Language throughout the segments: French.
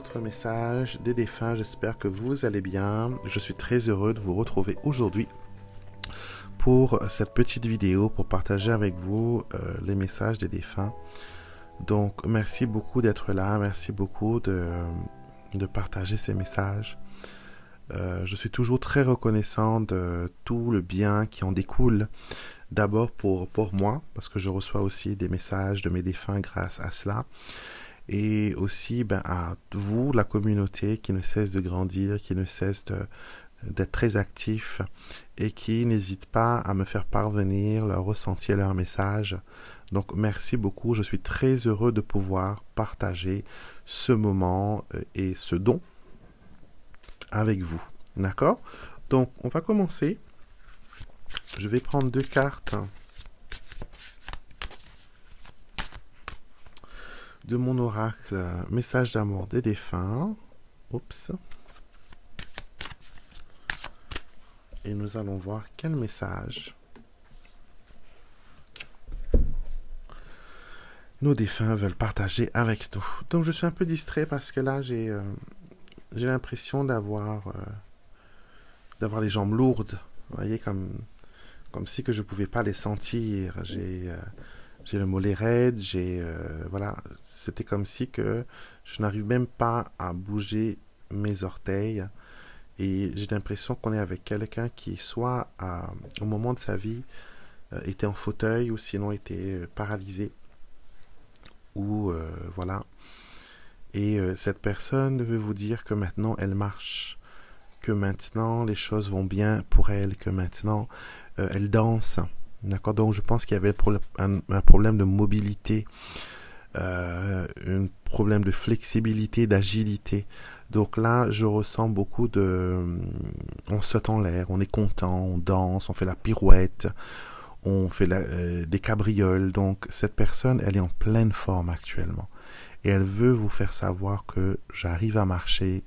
votre message des défunts. J'espère que vous allez bien. Je suis très heureux de vous retrouver aujourd'hui pour cette petite vidéo pour partager avec vous les messages des défunts. Donc, merci beaucoup d'être là. Merci beaucoup de partager ces messages. Je suis toujours très reconnaissant de tout le bien qui en découle. D'abord pour moi, parce que je reçois aussi des messages de mes défunts grâce à cela. Et aussi à vous, la communauté qui ne cesse de grandir, qui ne cesse d'être très actif et qui n'hésite pas à me faire parvenir leurs ressentis et leurs messages. Donc merci beaucoup, je suis très heureux de pouvoir partager ce moment et ce don avec vous. D'accord? Donc on va commencer. Je vais prendre 2 cartes de mon oracle, message d'amour des défunts. Oups. Et nous allons voir quel message nos défunts veulent partager avec nous. Donc je suis un peu distrait parce que là j'ai l'impression d'avoir les jambes lourdes. Vous voyez, comme si que je pouvais pas les sentir. J'ai le mollet raide, voilà, c'était comme si que je n'arrive même pas à bouger mes orteils. Et j'ai l'impression qu'on est avec quelqu'un qui, soit au moment de sa vie, était en fauteuil ou sinon était paralysé. Ou voilà. Et cette personne veut vous dire que maintenant elle marche, que maintenant les choses vont bien pour elle, que maintenant elle danse. D'accord, donc je pense qu'il y avait un problème de mobilité, un problème de flexibilité, d'agilité. Donc là, je ressens beaucoup on saute en l'air, on est content, on danse, on fait la pirouette, on fait des cabrioles. Donc cette personne, elle est en pleine forme actuellement. Et elle veut vous faire savoir que j'arrive à marcher,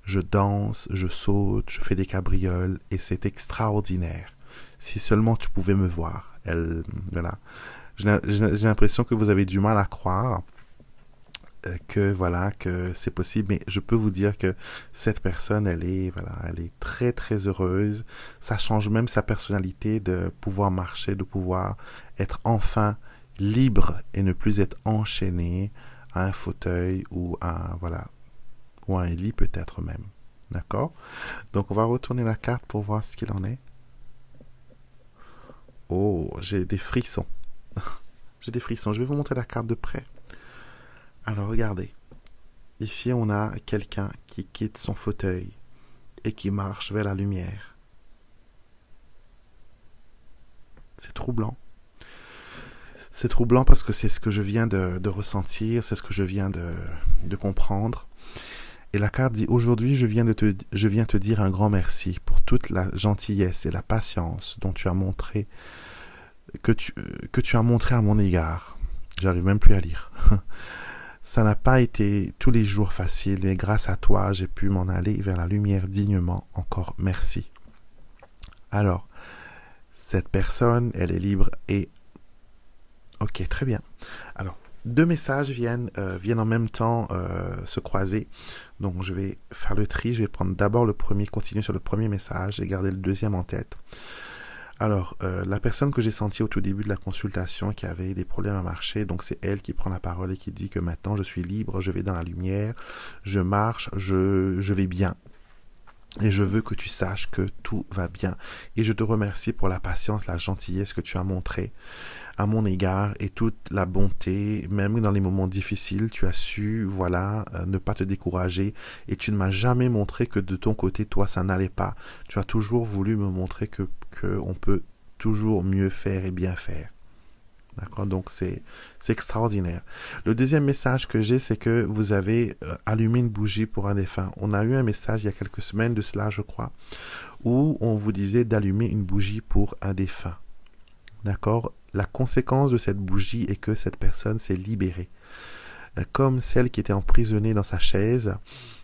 je danse, je saute, je fais des cabrioles et c'est extraordinaire. Si seulement tu pouvais me voir. Voilà. J'ai l'impression que vous avez du mal à croire que c'est possible, mais je peux vous dire que cette personne, elle est très très heureuse. Ça change même sa personnalité de pouvoir marcher, de pouvoir être enfin libre et ne plus être enchaîné à un fauteuil ou à un lit peut-être même. D'accord? Donc on va retourner la carte pour voir ce qu'il en est. Oh, j'ai des frissons. J'ai des frissons. Je vais vous montrer la carte de près. Alors, regardez. Ici, on a quelqu'un qui quitte son fauteuil et qui marche vers la lumière. C'est troublant. C'est troublant parce que c'est ce que je viens de ressentir, c'est ce que je viens de comprendre. Et la carte dit, aujourd'hui, je viens te dire un grand merci pour toute la gentillesse et la patience dont tu as montré, que tu as montré à mon égard. J'arrive même plus à lire. Ça n'a pas été tous les jours facile, mais grâce à toi, j'ai pu m'en aller vers la lumière dignement. Encore merci. Alors, cette personne, elle est libre et... Ok, très bien. Alors, 2 messages viennent en même temps se croiser. Donc, je vais faire le tri. Je vais prendre d'abord le premier, continuer sur le premier message et garder le deuxième en tête. Alors, la personne que j'ai sentie au tout début de la consultation qui avait des problèmes à marcher, donc c'est elle qui prend la parole et qui dit que maintenant je suis libre, je vais dans la lumière, je marche, je vais bien. Et je veux que tu saches que tout va bien. Et je te remercie pour la patience, la gentillesse que tu as montrée à mon égard et toute la bonté, même dans les moments difficiles, tu as su, ne pas te décourager et tu ne m'as jamais montré que de ton côté, toi, ça n'allait pas. Tu as toujours voulu me montrer que on peut toujours mieux faire et bien faire. D'accord? Donc, c'est extraordinaire. Le deuxième message que j'ai, c'est que vous avez allumé une bougie pour un défunt. On a eu un message il y a quelques semaines de cela, je crois, où on vous disait d'allumer une bougie pour un défunt. D'accord? La conséquence de cette bougie est que cette personne s'est libérée. Comme celle qui était emprisonnée dans sa chaise,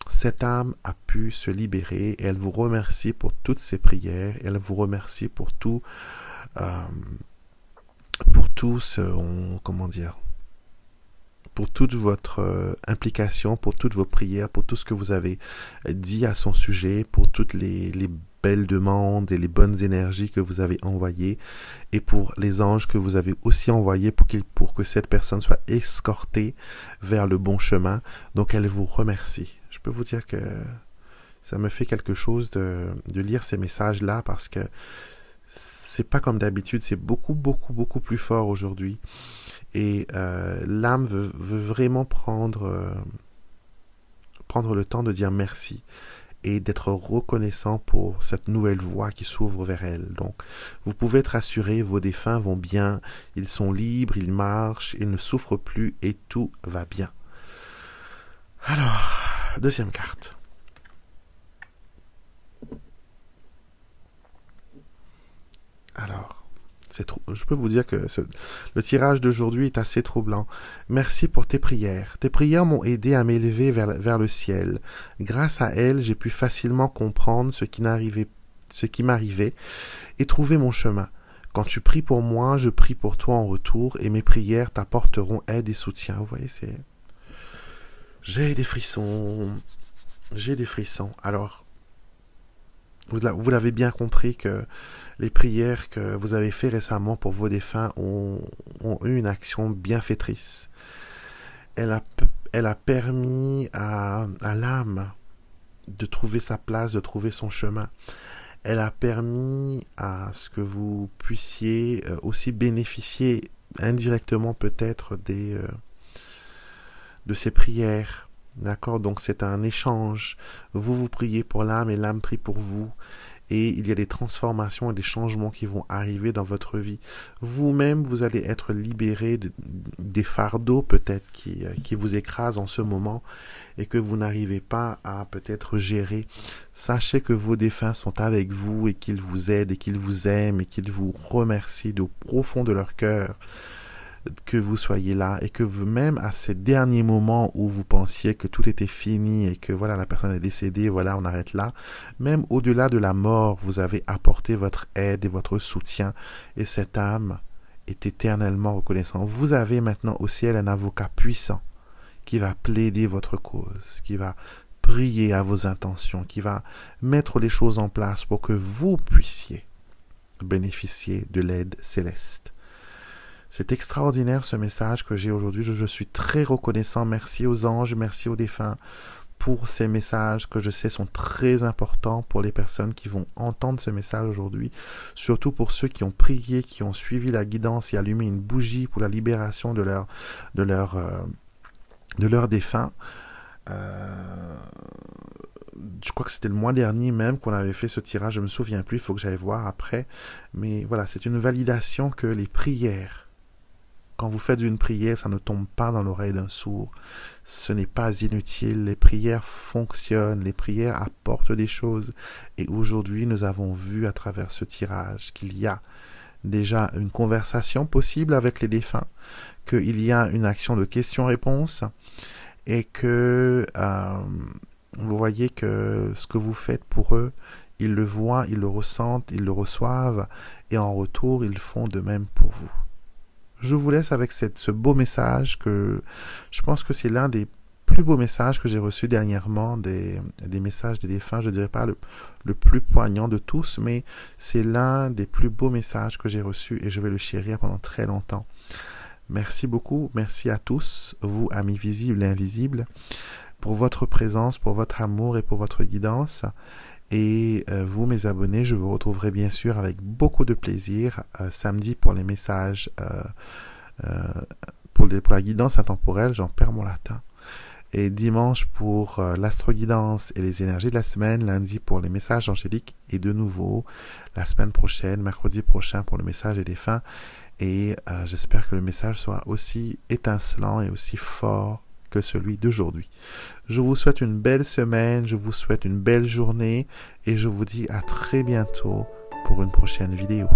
cette âme a pu se libérer et elle vous remercie pour toutes ses prières. Elle vous remercie pour tout pour toute votre implication, pour toutes vos prières, pour tout ce que vous avez dit à son sujet, pour toutes les belles demandes et les bonnes énergies que vous avez envoyées, et pour les anges que vous avez aussi envoyés pour que cette personne soit escortée vers le bon chemin. Donc elle vous remercie. Je peux vous dire que ça me fait quelque chose de lire ces messages-là, parce que c'est pas comme d'habitude, c'est beaucoup, beaucoup, beaucoup plus fort aujourd'hui. Et l'âme veut vraiment prendre le temps de dire merci et d'être reconnaissant pour cette nouvelle voie qui s'ouvre vers elle. Donc, vous pouvez être assuré, vos défunts vont bien, ils sont libres, ils marchent, ils ne souffrent plus et tout va bien. Alors, deuxième carte. Alors, je peux vous dire que le tirage d'aujourd'hui est assez troublant. Merci pour tes prières. Tes prières m'ont aidé à m'élever vers le ciel. Grâce à elles, j'ai pu facilement comprendre ce qui m'arrivait et trouver mon chemin. Quand tu pries pour moi, je prie pour toi en retour et mes prières t'apporteront aide et soutien. Vous voyez, j'ai des frissons. J'ai des frissons. Alors, vous l'avez bien compris que les prières que vous avez faites récemment pour vos défunts ont eu une action bienfaitrice. Elle a permis à l'âme de trouver sa place, de trouver son chemin. Elle a permis à ce que vous puissiez aussi bénéficier indirectement peut-être de ces prières. D'accord? Donc c'est un échange. Vous priez pour l'âme et l'âme prie pour vous. Et il y a des transformations et des changements qui vont arriver dans votre vie. Vous-même, vous allez être libéré des fardeaux peut-être qui vous écrasent en ce moment et que vous n'arrivez pas à peut-être gérer. Sachez que vos défunts sont avec vous et qu'ils vous aident et qu'ils vous aiment et qu'ils vous remercient du profond de leur cœur que vous soyez là et que vous-même à ces derniers moments où vous pensiez que tout était fini et que voilà la personne est décédée, voilà on arrête là, même au-delà de la mort vous avez apporté votre aide et votre soutien et cette âme est éternellement reconnaissante. Vous avez maintenant au ciel un avocat puissant qui va plaider votre cause, qui va prier à vos intentions, qui va mettre les choses en place pour que vous puissiez bénéficier de l'aide céleste. C'est extraordinaire ce message que j'ai aujourd'hui. Je suis très reconnaissant. Merci aux anges, merci aux défunts pour ces messages que je sais sont très importants pour les personnes qui vont entendre ce message aujourd'hui. Surtout pour ceux qui ont prié, qui ont suivi la guidance et allumé une bougie pour la libération de leur défunt. Je crois que c'était le mois dernier même qu'on avait fait ce tirage. Je me souviens plus, il faut que j'aille voir après. Mais voilà, c'est une validation que les prières, quand vous faites une prière, ça ne tombe pas dans l'oreille d'un sourd. Ce n'est pas inutile. Les prières fonctionnent. Les prières apportent des choses. Et aujourd'hui, nous avons vu à travers ce tirage qu'il y a déjà une conversation possible avec les défunts, qu'il y a une action de question-réponse et que vous voyez que ce que vous faites pour eux, ils le voient, ils le ressentent, ils le reçoivent et en retour, ils font de même pour vous. Je vous laisse avec ce beau message que je pense que c'est l'un des plus beaux messages que j'ai reçus dernièrement, des messages des défunts. Je ne dirais pas le plus poignant de tous, mais c'est l'un des plus beaux messages que j'ai reçus et je vais le chérir pendant très longtemps. Merci beaucoup, merci à tous, vous amis visibles et invisibles, pour votre présence, pour votre amour et pour votre guidance. Et vous, mes abonnés, je vous retrouverai bien sûr avec beaucoup de plaisir samedi pour les messages, pour la guidance intemporelle, j'en perds mon latin. Et dimanche pour l'astro-guidance et les énergies de la semaine, lundi pour les messages angéliques et de nouveau la semaine prochaine, mercredi prochain pour le message des défunts. Et j'espère que le message soit aussi étincelant et aussi fort que celui d'aujourd'hui. Je vous souhaite une belle semaine, je vous souhaite une belle journée et je vous dis à très bientôt pour une prochaine vidéo.